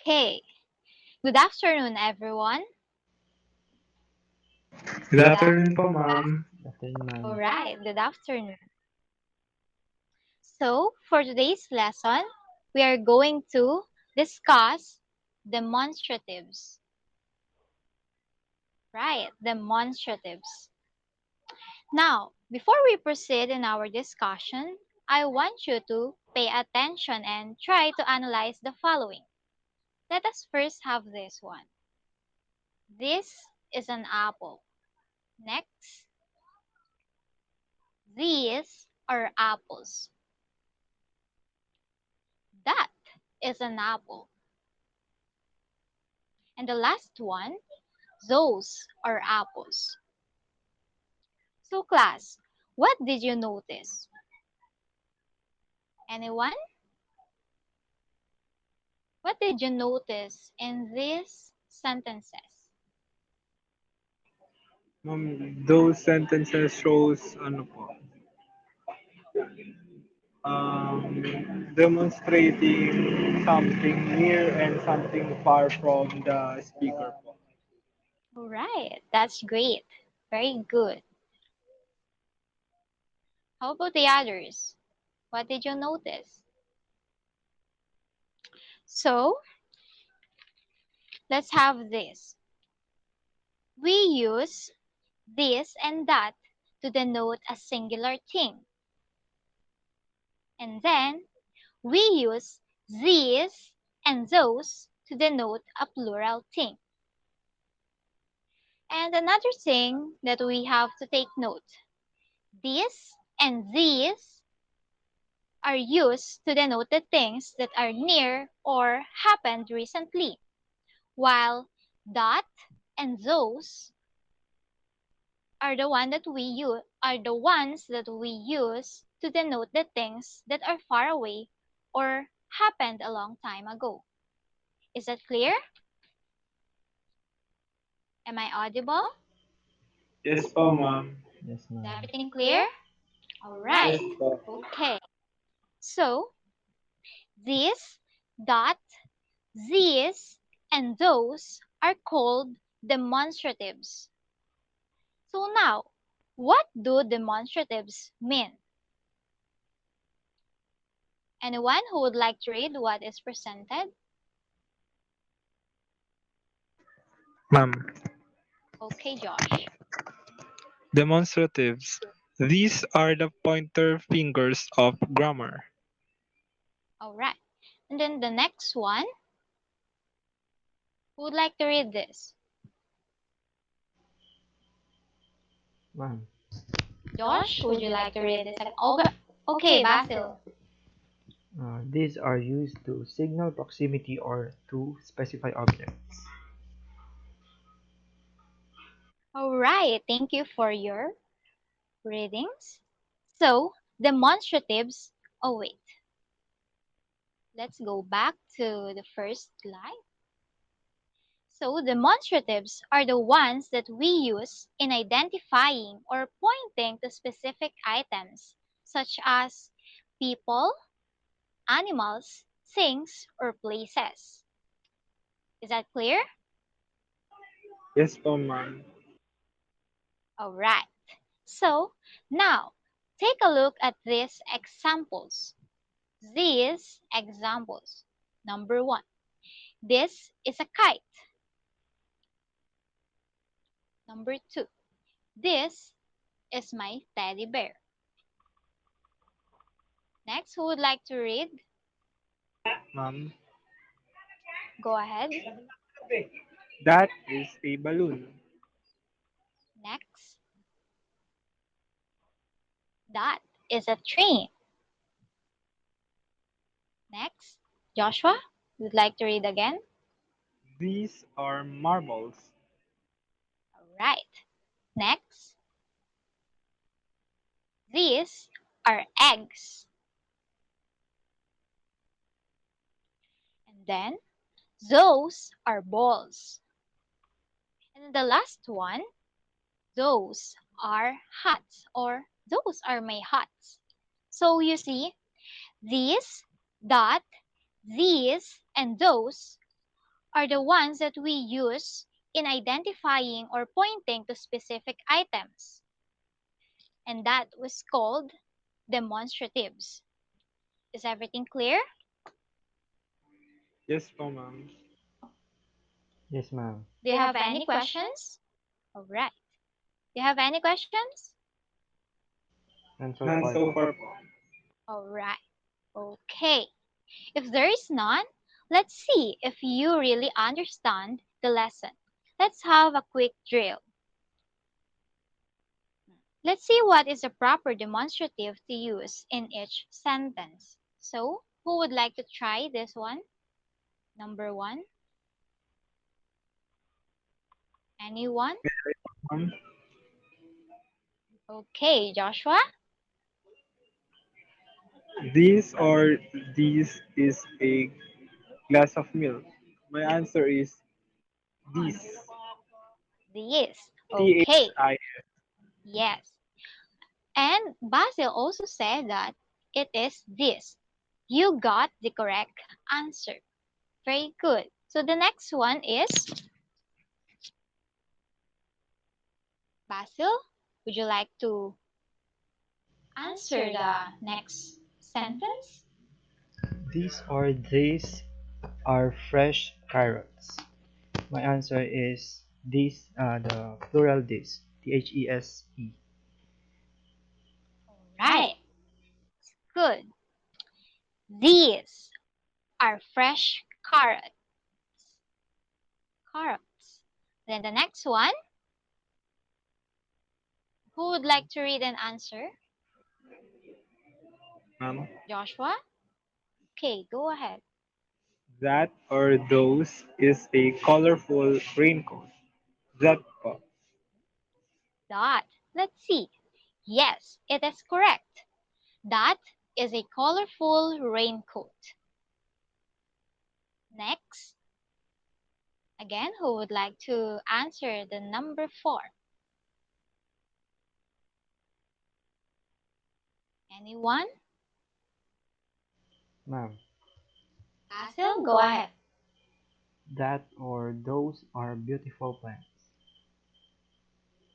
Okay. Good afternoon, everyone. Good afternoon po, ma'am. Afternoon, All ma'am. right, good afternoon. So, for today's lesson, we are going to discuss demonstratives. Right, demonstratives. Now, before we proceed in our discussion, I want you to pay attention and try to analyze the following. Let us first have this one. This is an apple. Next, these are apples. That is an apple. And the last one, those are apples. So class, what did you notice? Anyone? What did you notice in these sentences? Ma'am, those sentences shows demonstrating something near and something far from the speaker po. All right, that's great. Very good. How about the others? What did you notice? So, let's have this. We use this and that to denote a singular thing. And then we use these and those to denote a plural thing. And another thing that we have to take note, this and these are used to denote the things that are near or happened recently, while that and those are the ones that we use to denote the things that are far away or happened a long time ago. Is that clear? Am I audible? Yes po, ma'am. Yes, Is ma'am. everything clear? All Yes right. po. Okay. So, this, that, these, and those are called demonstratives. So now, what do demonstratives mean? Anyone who would like to read what is presented? Ma'am, Okay, Josh. demonstratives. These are the pointer fingers of grammar. All right. And then the next one, who would like to read this? Ma'am. Josh, would you like to read this? Okay, Basil. These are used to signal proximity or to specify objects. All right. Thank you for your readings. So, demonstratives. Oh, wait. Let's go back to the first slide. So, demonstratives are the ones that we use in identifying or pointing to specific items, such as people, animals, things, or places. Is that clear? Yes po, ma'am. All right. So, now, take a look at these examples. These examples. Number one, this is a kite. Number two, this is my teddy bear. Next, who would like to read? Ma'am, Go ahead. that is a balloon. Next, that is a train. Next, Joshua, would like to read again? These are marbles. All right. Next, these are eggs. And then, those are balls. And then the last one, those are hats, or those are my hats. So you see, these, that, these, and those are the ones that we use in identifying or pointing to specific items, and that was called demonstratives. Is everything clear? Yes po, ma'am. Yes, ma'am. Do you have any questions? All right. Do you have any questions? And so None far so po. far po. All right. Okay. If there is none, let's see if you really understand the lesson. Let's have a quick drill. Let's see what is a proper demonstrative to use in each sentence. So, who would like to try this one? Number one. Anyone? Ma'am, Okay, Joshua. this or this is a glass of milk. My answer is this. This. Okay. THI. Yes. And Basil also said that it is this. You got the correct answer. Very good. So the next one is Basil. Would you like to answer the next sentence? These are fresh carrots. My answer is these, the plural this, these. All right. Good. These are fresh carrots. Carrots. Then the next one. Who would like to read and answer? Ma'am, Joshua? Okay, go ahead. that or those is a colorful raincoat. That po. That. Let's see. Yes, it is correct. That is a colorful raincoat. Next, again, who would like to answer the number four? Anyone? Ma'am, Basil, go ahead. that or those are beautiful plants.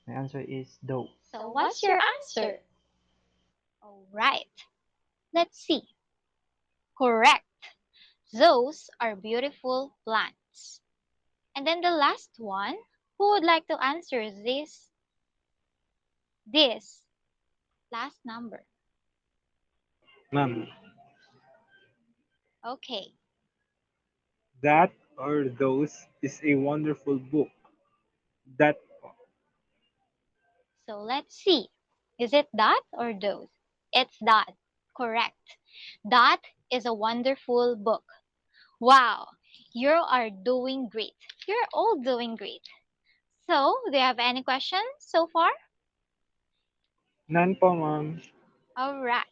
My answer is those. So, what's your answer? All right. Let's see. Correct. Those are beautiful plants. And then the last one, who would like to answer this last number? Ma'am, Okay. that or those is a wonderful book. That po. So let's see. Is it that or those? It's that. Correct. That is a wonderful book. Wow. You are doing great. You're all doing great. So, do you have any questions so far? None po, ma'am. All right.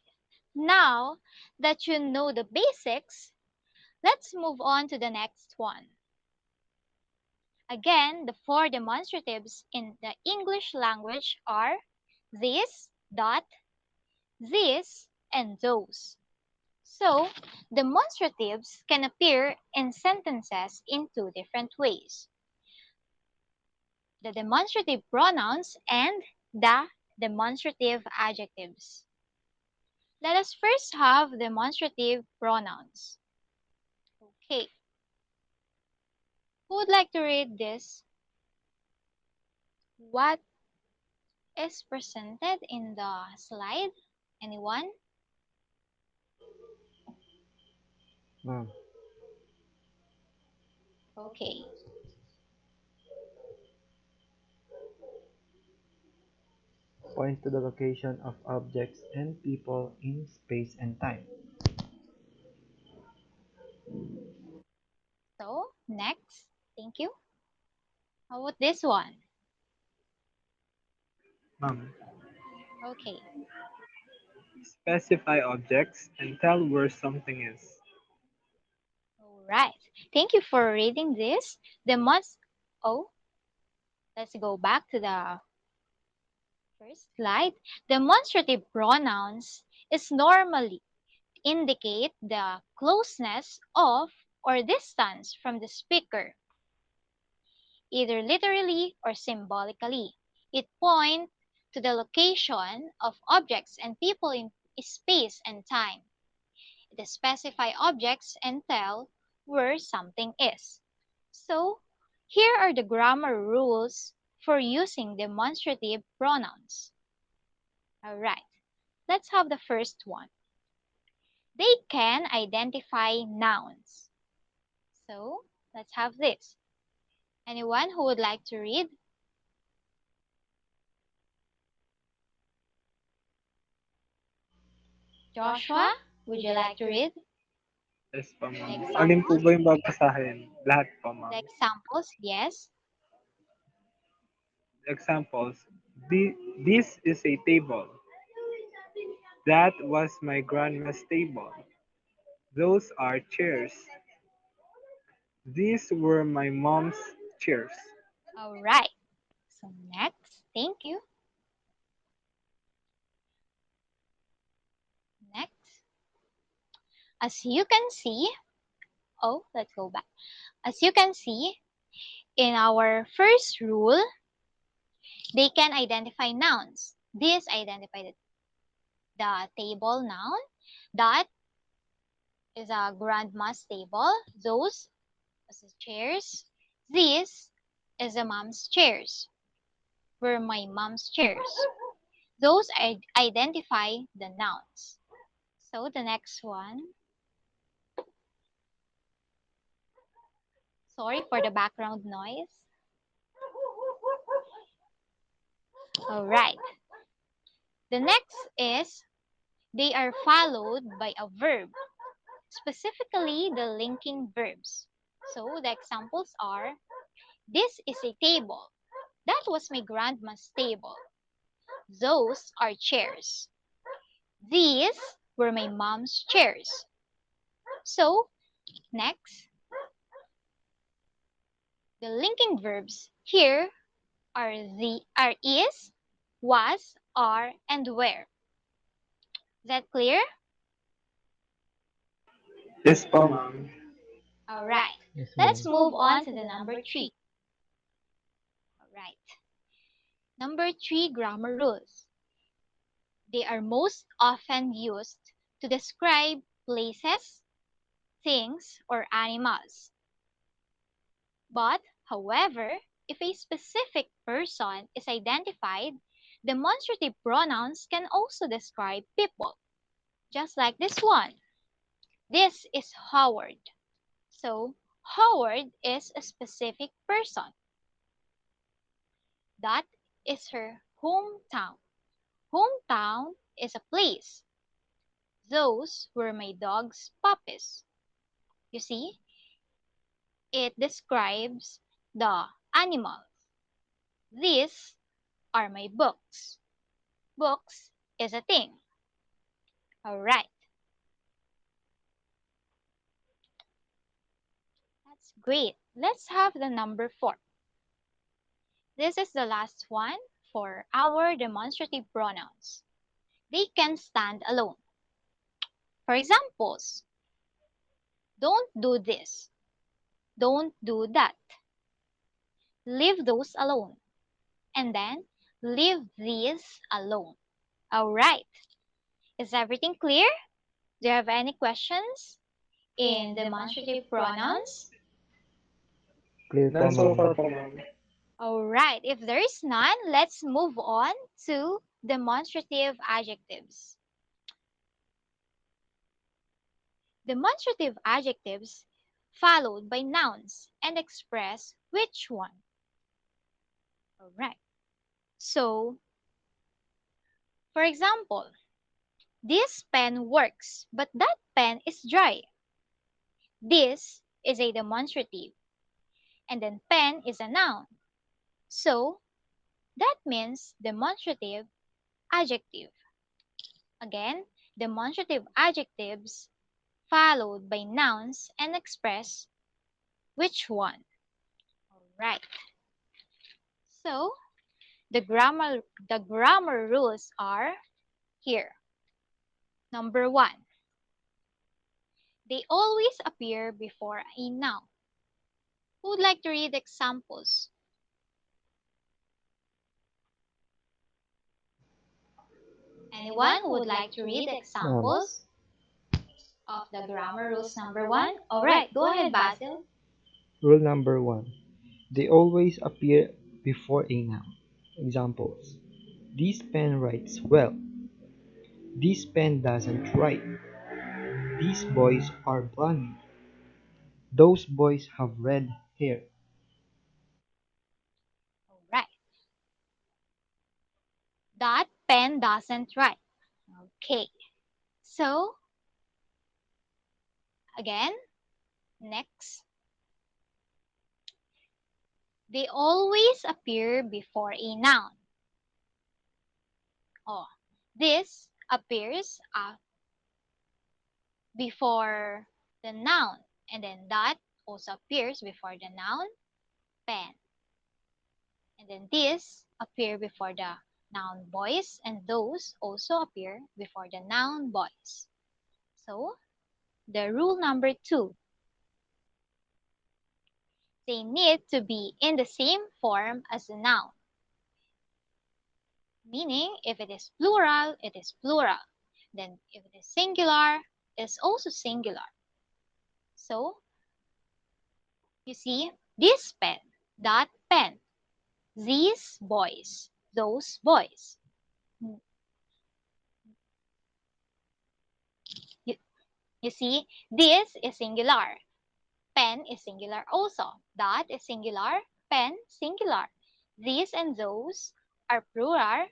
Now that you know the basics, let's move on to the next one. Again, the four demonstratives in the English language are this, that, this, and those. So, demonstratives can appear in sentences in two different ways: the demonstrative pronouns and the demonstrative adjectives. Let us first have demonstrative pronouns. Okay, who would like to read this? What is presented in the slide? Anyone? Ma'am, Okay, points to the location of objects and people in space and time. so next. Thank you. How about this one? Ma'am, Okay, specify objects and tell where something is. all right. Thank you for reading this. Oh, let's go back to the first slide. Demonstrative pronouns is normally indicate the closeness of or distance from the speaker, either literally or symbolically. It points to the location of objects and people in space and time. It specifies objects and tell where something is. So, here are the grammar rules for using demonstrative pronouns. Alright, let's have the first one. They can identify nouns. So, let's have this. Anyone who would like to read? Joshua, would you like to read Yes po, the ma'am. Alin po examples? ba yung babasahin? Lahat po, The ma'am. examples, yes. Examples. This is a table. That was my grandma's table. Those are chairs. These were my mom's chairs. Alright. So next, thank you. Next. As you can see, oh, let's go back. As you can see, in our first rule, they can identify nouns. This identify the table noun. That is a grandma's table. Those is the chairs. This is a mom's chairs. Were my mom's chairs. Those identify the nouns. So the next one. Sorry for the background noise. Alright. The next is they are followed by a verb, specifically the linking verbs. So the examples are this is a table. That was my grandma's table. Those are chairs. These were my mom's chairs. So next, the linking verbs here are is, was, are, and were. Is that clear? Yes po, ma'am. Alright. Yes, Let's ma'am. move on to the number 3. Alright. Number 3 grammar rules. They are most often used to describe places, things, or animals. But, however, if a specific person is identified, demonstrative pronouns can also describe people. Just like this one. This is Howard. So, Howard is a specific person. That is her hometown. Hometown is a place. Those were my dog's puppies. You see, it describes the animals. These are my books. Books is a thing. Alright, that's great. Let's have the number 4. This is the last one for our demonstrative pronouns. They can stand alone. For examples, don't do this. Don't do that. Leave those alone. And then leave these alone. Alright, is everything clear? Do you have any questions in demonstrative pronouns? Clear po, None so ma'am. far po, ma'am. Alright, if there is none, let's move on to demonstrative adjectives. Demonstrative adjectives followed by nouns and express which one. Alright, so for example, this pen works, but that pen is dry. This is a demonstrative, and then pen is a noun. So that means demonstrative adjective. Again, demonstrative adjectives followed by nouns and express which one. Alright. So the grammar rules are here. Number 1. They always appear before a noun. Who would like to read examples? Anyone who would like to read Um, examples of the grammar rules number one? Alright, go ahead, Basil. Rule number 1. They always appear before a noun. Examples. This pen writes well. This pen doesn't write. These boys are blonde. Those boys have red hair. Alright, that pen doesn't write. Okay, so again, next. They always appear before a noun. Oh, this appears before the noun, and then that also appears before the noun pen. And then this appear before the noun boys, and those also appear before the noun boys. So, the rule number two, they need to be in the same form as the noun. Meaning, if it is plural, it is plural. Then, if it is singular, it's also singular. So, you see, this pen, that pen, these boys, those boys. You, you see, this is singular. Pen is singular also. That is singular. Pen, singular. These and those are plural,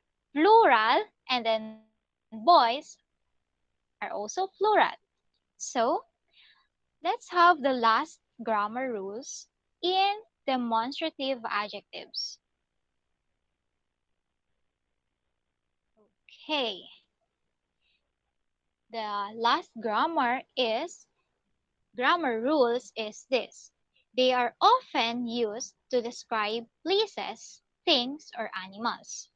and then boys are also plural. So, let's have the last grammar rules in demonstrative adjectives. Okay, the last grammar rules is this. They are often used to describe places, things, or animals.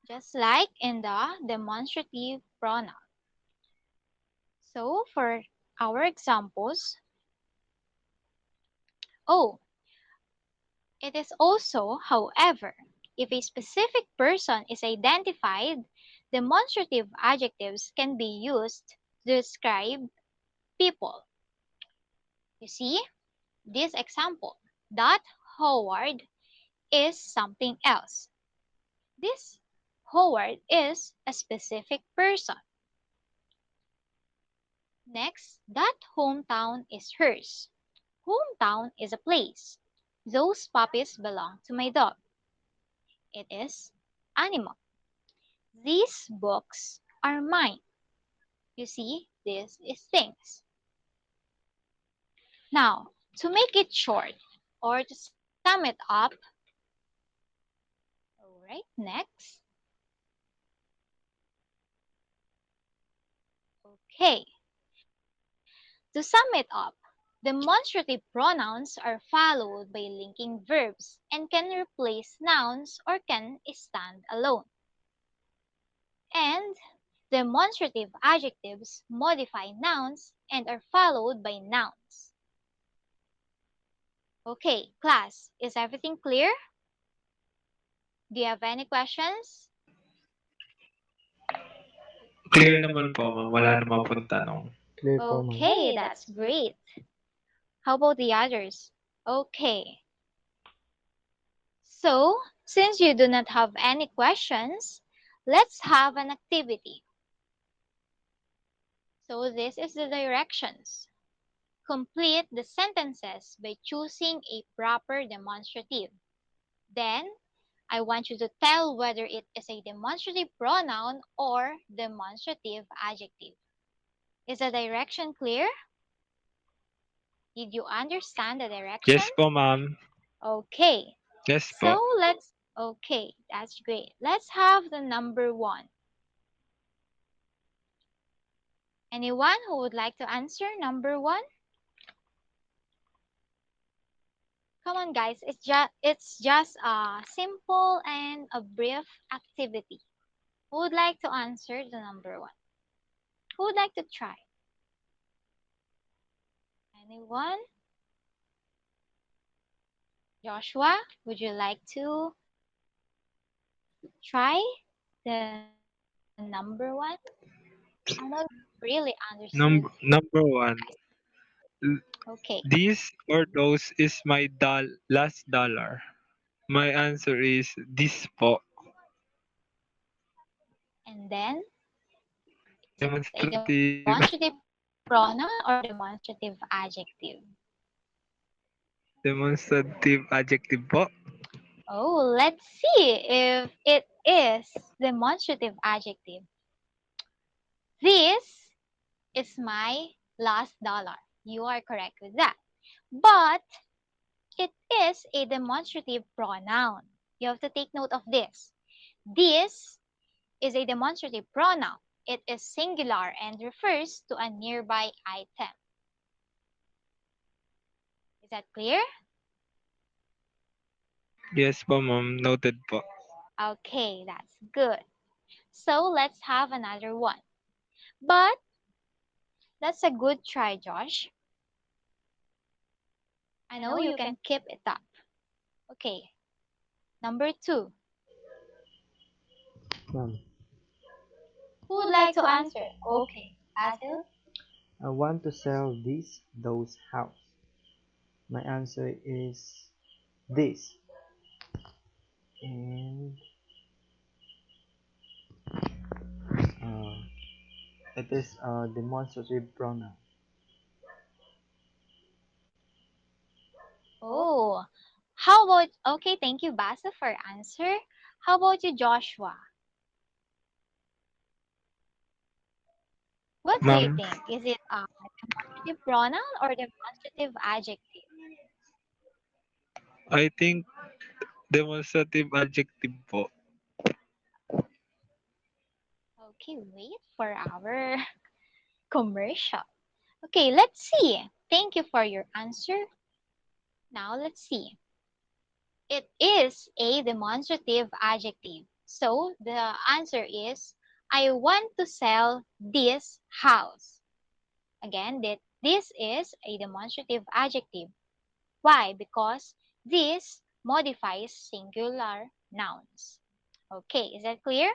Just like in the demonstrative pronoun. So for our examples, oh, it is also, however, if a specific person is identified, demonstrative adjectives can be used to describe people. You see, this example, that Howard is something else. This Howard is a specific person. Next, that hometown is hers. Hometown is a place. Those puppies belong to my dog. It is animal. These books are mine. You see, this is things. Now, to make it short or to sum it up, alright, next. Okay, to sum it up, demonstrative pronouns are followed by linking verbs and can replace nouns or can stand alone. And demonstrative adjectives modify nouns and are followed by nouns. Okay, class, is everything clear? Do you have any questions? Clear naman po, ma'am. Wala naman pong tanong. Clear po, ma'am. Okay, that's great. How about the others? Okay. So, since you do not have any questions, let's have an activity. So, this is the directions. Complete the sentences by choosing a proper demonstrative. Then, I want you to tell whether it is a demonstrative pronoun or demonstrative adjective. Is the direction clear? Did you understand the direction? Yes po, ma'am. Okay. Yes So po. okay, that's great. Let's have the number one. Anyone who would like to answer number one? Come on, guys. It's just a simple and a brief activity. Who would like to answer the number one? Who would like to try? Anyone? Joshua, would you like to try the number one? I know you really understood Number one. guys. Okay. This or those is my last dollar. My answer is this po. And then, is it a Demonstrative. demonstrative pronoun or demonstrative adjective? Demonstrative adjective po. Oh, let's see if it is demonstrative adjective. This is my last dollar. You are correct with that. But it is a demonstrative pronoun. You have to take note of this. This is a demonstrative pronoun. It is singular and refers to a nearby item. Is that clear? Yes po ma'am. Noted po. Okay, that's good. So let's have another one. But that's a good try, Josh. I know you can keep it up. Okay, number two. Ma'am, Who would like to answer? Okay, Basil. I want to sell this, those house. My answer is this, and uh, it is a demonstrative pronoun. Oh, how about, okay, thank you, Basil, for your answer. How about you, Joshua? What do you Ma'am, think? Is it a demonstrative pronoun or demonstrative adjective? I think demonstrative adjective po. Okay, wait for our commercial. Okay, let's see. Thank you for your answer. Now let's see. It is a demonstrative adjective. So the answer is I want to sell this house. Again, this is a demonstrative adjective. Why? Because this modifies singular nouns. Okay, is that clear?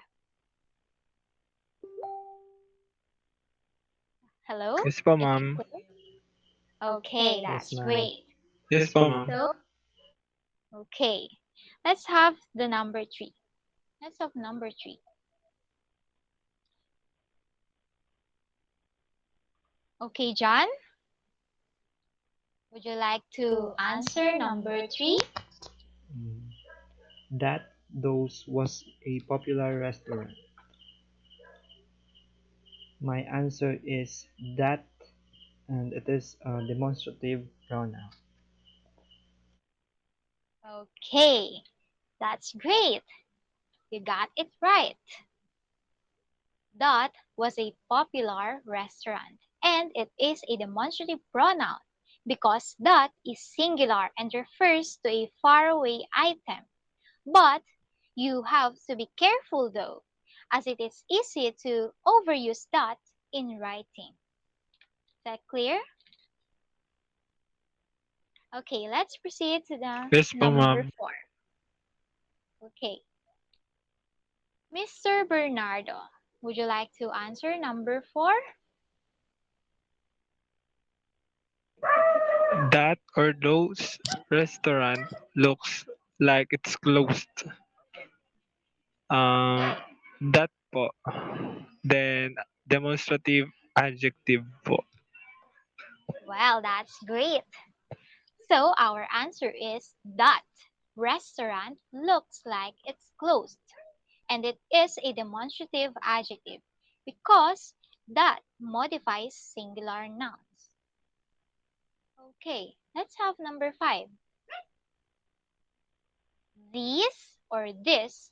Hello? Yes po Is it ma'am. clear? Okay, Yes, that's ma'am. great. Yes po ma'am. So, okay, let's have the number three. Let's have number three. Okay, John, would you like to answer number three? Mm. That, those was a popular restaurant. My answer is that, and it is a demonstrative pronoun. Okay, that's great. You got it right. That was a popular restaurant, and it is a demonstrative pronoun because that is singular and refers to a faraway item. But you have to be careful though, as it is easy to overuse that in writing. Is that clear? Okay, let's proceed to the Yes po number ma'am. four. Okay, Mr. Bernardo, would you like to answer number four? That or those restaurant looks like it's closed. Um, Okay, that po. Then demonstrative adjective po. well, that's great. So our answer is that restaurant looks like it's closed. And it is a demonstrative adjective because that modifies singular nouns. Okay, let's have number five. These or this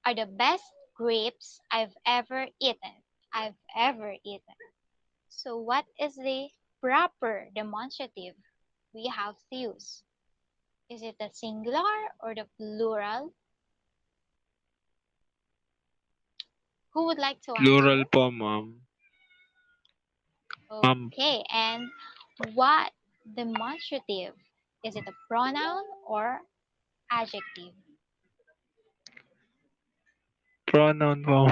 are the best grapes I've ever eaten. I've ever eaten. So what is the proper demonstrative we have to use? Is it the singular or the plural? Who would like to answer? Plural po ma'am. Ma'am. Okay, and what? Demonstrative. Is it a pronoun or adjective? Pronoun po.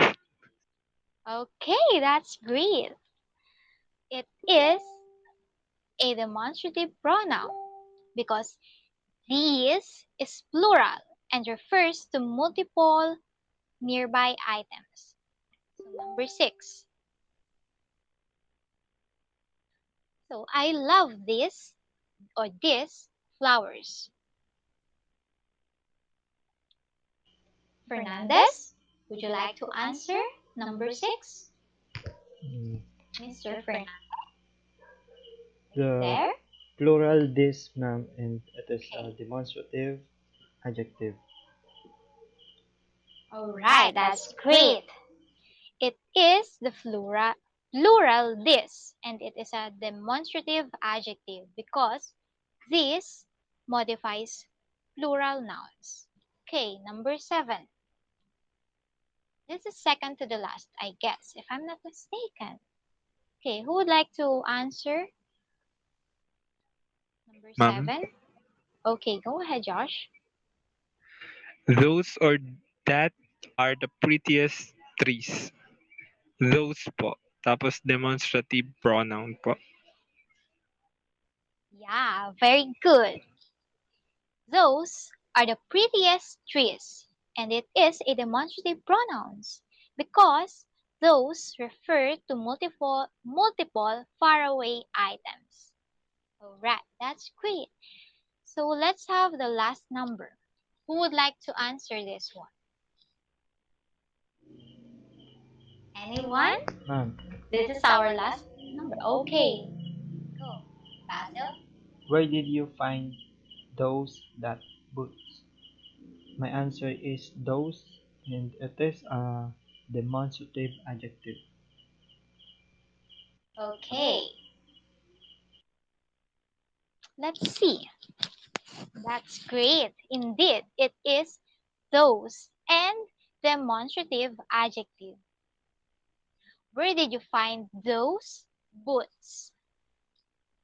Okay, that's great. It is a demonstrative pronoun because these is plural and refers to multiple nearby items. So number 6. So I love this or this flowers. Fernandez, would you like to answer number 6? Mm, Mr. Fernandez, are you The there? plural this, ma'am, and it is a Okay. demonstrative adjective. Alright, that's great. It is the plural this and it is a demonstrative adjective because this modifies plural nouns. Okay, number 7. This is second to the last, I guess, if I'm not mistaken. Okay, who would like to answer number Ma'am, 7? Okay, go ahead, Josh. those or that are the prettiest trees. Those po. Tapos demonstrative pronoun po. Yeah, very good. Those are the prettiest trees, and it is a demonstrative pronouns because those refer to multiple faraway items. Alright, that's great. So let's have the last number. Who would like to answer this one? Anyone? Ma'am, This is our last number. Okay, go. Basil? where did you find those that boots? My answer is those, and it is a demonstrative adjective. Okay, let's see. That's great. Indeed, it is those and demonstrative adjective. Where did you find those boots?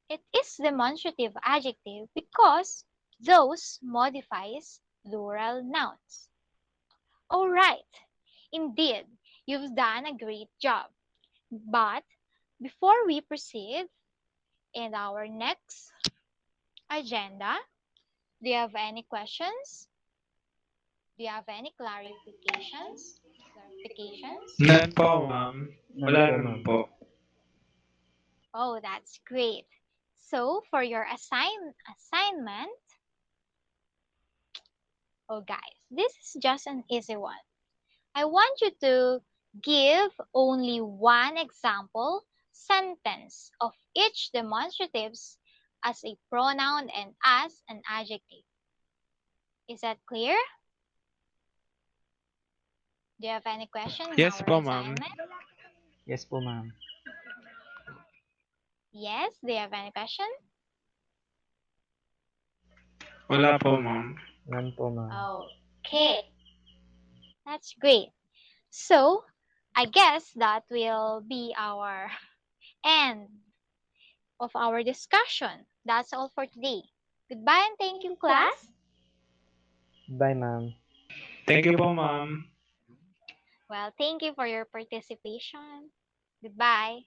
It is demonstrative adjective because those modifies plural nouns. All right. Indeed, you've done a great job. But before we proceed in our next agenda, do you have any questions? Do you have any clarifications? Clarifications? None po, ma'am. None Wala po, naman ma'am. po. Oh, that's great. So for your assignment, oh guys, this is just an easy one. I want you to give only one example sentence of each demonstratives as a pronoun and as an adjective. Is that clear? Do you have any question in Yes our po, ma'am. assignment? Yes po, ma'am. Yes, do you have any question? Wala po, ma'am. None po, ma'am. Okay, that's great. So, I guess that will be our end of our discussion. That's all for today. Goodbye and thank you, class. Bye, ma'am. Thank you po, ma'am. Well, thank you for your participation. Goodbye.